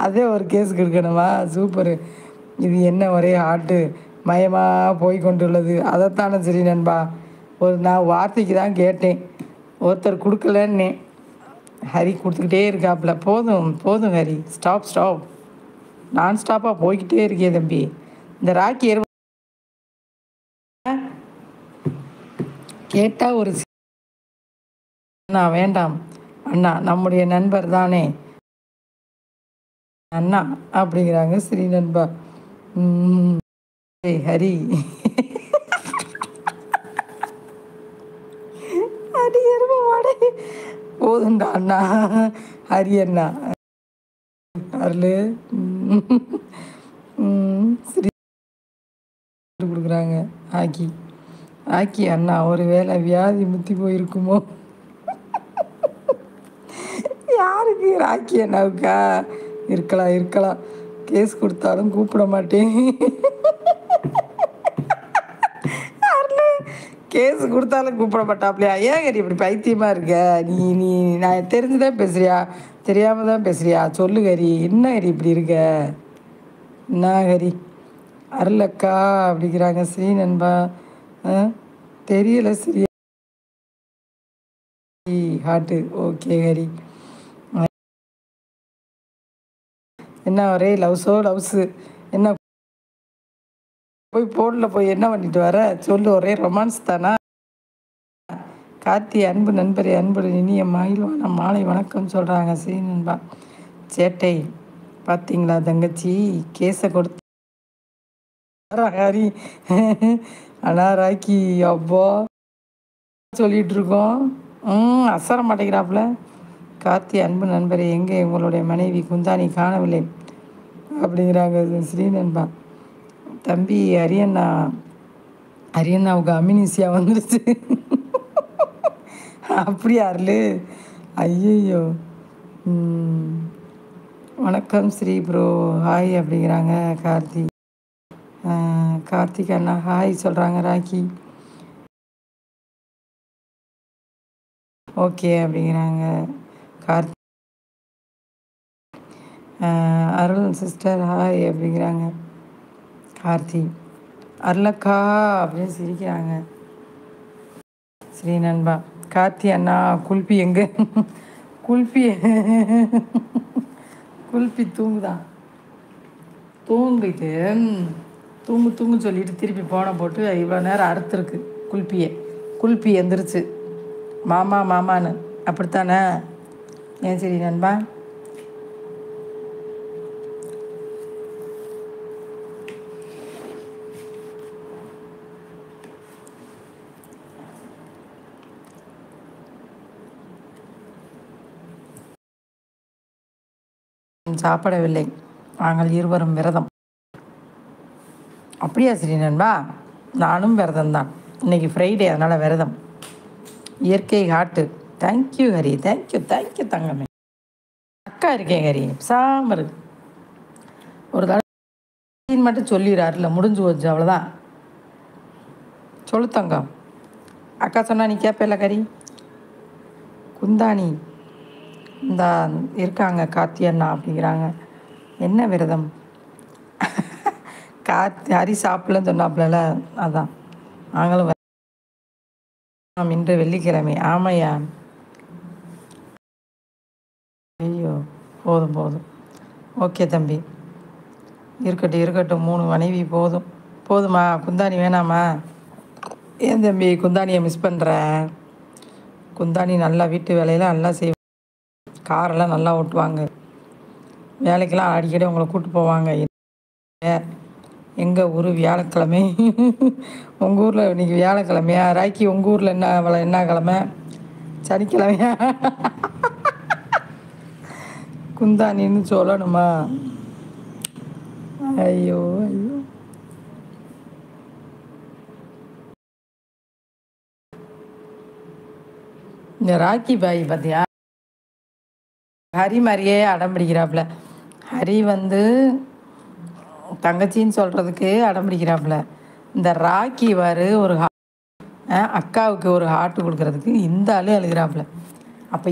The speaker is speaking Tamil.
அதே ஒரு கேஸுக்கு இருக்கணுமா? சூப்பரு. இது என்ன ஒரே ஹார்ட்டு மயமாக போய் கொண்டுள்ளது. அதைத்தானே சரி நண்பா. நான் வார்த்தைக்கு தான் கேட்டேன். ஒருத்தர் கொடுக்கலன்னே. ஹரி கொடுத்துக்கிட்டே இருக்காப்புல. போதும் போதும் ஹரி, ஸ்டாப் ஸ்டாப். நான் ஸ்டாப்பாக போய்கிட்டே இருக்கே தம்பி. இந்த ராக்கி கேட்டால் ஒரு அண்ணா வேண்டாம். அண்ணா நம்முடைய நண்பர் தானே அண்ணா அப்படிங்கிறாங்க ஸ்ரீ நண்பா. ஏய் ஹரி, ஹரி எருமை மாடே. போதுண்டா அண்ணா, ஹரி அண்ணா அருள். ஸ்ரீ கொடுக்குறாங்க ஆக்கி. ஆக்கி அண்ணா ஒரு வேளை வியாதி முத்தி போயிருக்குமோ? யாருக்கு? ராக்கி அண்ணாவுக்கா? இருக்கலாம் இருக்கலாம். கேஸ் கொடுத்தாலும் கூப்பிட மாட்டேன். கேஸ் கொடுத்தாலும் கூப்பிட மாட்டாப்லையா? ஏன் ஹரி இப்படி பைத்தியமாக இருக்க நீ? நீ நான் தெரிஞ்சுதான் பேசுறியா தெரியாமல் தான் பேசுறியா? சொல்லு ஹரி, என்ன ஹரி இப்படி இருக்க? என்ன ஹரி? அருளக்கா அப்படிங்கிறாங்க ஸ்ரீ நண்பா. தெரியல ஸ்ரீ ஹார்ட்டு. ஓகே ஹரி. என்ன ஒரே லவ்ஸோ லவ்ஸு? என்ன போய் போனில் போய் என்ன பண்ணிட்டு வர? சொல்லு, ஒரே ரொமான்ஸ் தானா? கார்த்தி அன்பு நண்பரே, அன்புடன் இனிய மகிழ்வான மாலை வணக்கம் சொல்கிறாங்க ஸ்ரீ நண்பா. சேட்டை பார்த்தீங்களா தங்கச்சி, கேஸை கொடுத்து ஹரி. ஆனால் ராக்கி அப்போ சொல்லிகிட்டு இருக்கோம். அசர மாட்டேங்கிறாப்புல. கார்த்தி அன்பு நண்பரே, எங்கே உங்களுடைய மனைவி குந்தாணி காணவில்லை அப்படிங்கிறாங்க ஸ்ரீ நண்பா. தம்பி ஹரியண்ணா, ஹரியண்ணாவுக்கு அமினிசியா வந்துருச்சு. அப்படியா அருள்? ஐயோ. வணக்கம் ஸ்ரீ ப்ரோ, ஹாய் அப்படிங்கிறாங்க கார்த்தி. கார்த்திக் அண்ணா ஹாய் சொல்கிறாங்க ராக்கி. ஓகே அப்படிங்கிறாங்க கார்த்தி. அருள் சிஸ்டர் ஹாய் அப்படிங்கிறாங்க கார்த்தி. அருளக்கா அப்படின்னு சிரிக்கிறாங்க ஸ்ரீ நண்பா. கார்த்தி அண்ணா குல்பி எங்கே? குல்பி குல்பி தூங்குதான். தூங்கிட்டு தூங்கு தூங்கு சொல்லிட்டு திருப்பி போனை போட்டு இவ்வளோ நேரம் அறுத்துருக்கு குல்பியை. குல்பி எந்திரிச்சு மாமா மாமான்னு. அப்படித்தானே? ஏன் சரி நண்பா? சாப்பிடவில்லை, நாங்கள் இருவரும் விரதம். அப்படியா சரி நண்பா? நானும் விரதம் தான். இன்னைக்கு ஃப்ரைடே, அதனால் விரதம். இயற்கை heart. Thank you Hari, thank you thank you தங்கமே. அக்கா இருக்கேன் ஹரி, சாமரு ஒரு தடவை மட்டும் சொல்லிடுறாருல, முடிஞ்சு போச்சு, அவ்வளோதான். சொல்லு தங்கம். அக்கா சொன்னா நீ கேட்பேல கறி. குந்தாணி இந்த இருக்காங்க கார்த்தி அண்ணா அப்படிங்கிறாங்க. என்ன விரதம்? கார்த்தி ஹரி சாப்பிடலன்னு சொன்னாப்புல, அதான் நாங்களும் இன்று வெள்ளிக்கிழமை. ஆமையா? ஐயோ, போதும் போதும். ஓகே தம்பி, இருக்கட்டும் இருக்கட்டும். 3 மனைவி போதும். போதுமா? குந்தாணி வேணாமா? ஏன் தம்பி குந்தாணியை மிஸ் பண்ணுற? குந்தாணி நல்லா வீட்டு வேலையெல்லாம் நல்லா செய்வாங்க, காரெல்லாம் நல்லா ஓட்டுவாங்க, வேலைக்கெல்லாம் அடிக்கடி உங்களை கூப்பிட்டு போவாங்க. எங்கள் ஊர் வியாழக்கிழமை. உங்கள் ஊரில் இன்றைக்கி வியாழக்கிழமையா ராக்கி? உங்கள் ஊரில் என்ன கிழமை? சனிக்கிழமையா? குந்தாணின்னு சொல்லணுமா? ஐயோ ஐயோ. இந்த ராக்கி பாய் பார்த்தியா, ஹரி மாதிரியே அடம் பிடிக்கிறாப்புல. ஹரி தங்கச்சின்னு சொல்கிறதுக்கு அடம் பிடிக்கிறாப்புல. இந்த ராக்கி ஒரு அக்காவுக்கு ஒரு ஹார்ட் கொடுக்கறதுக்கு இந்த ஆளே அழுகிறாப்புல. அப்போ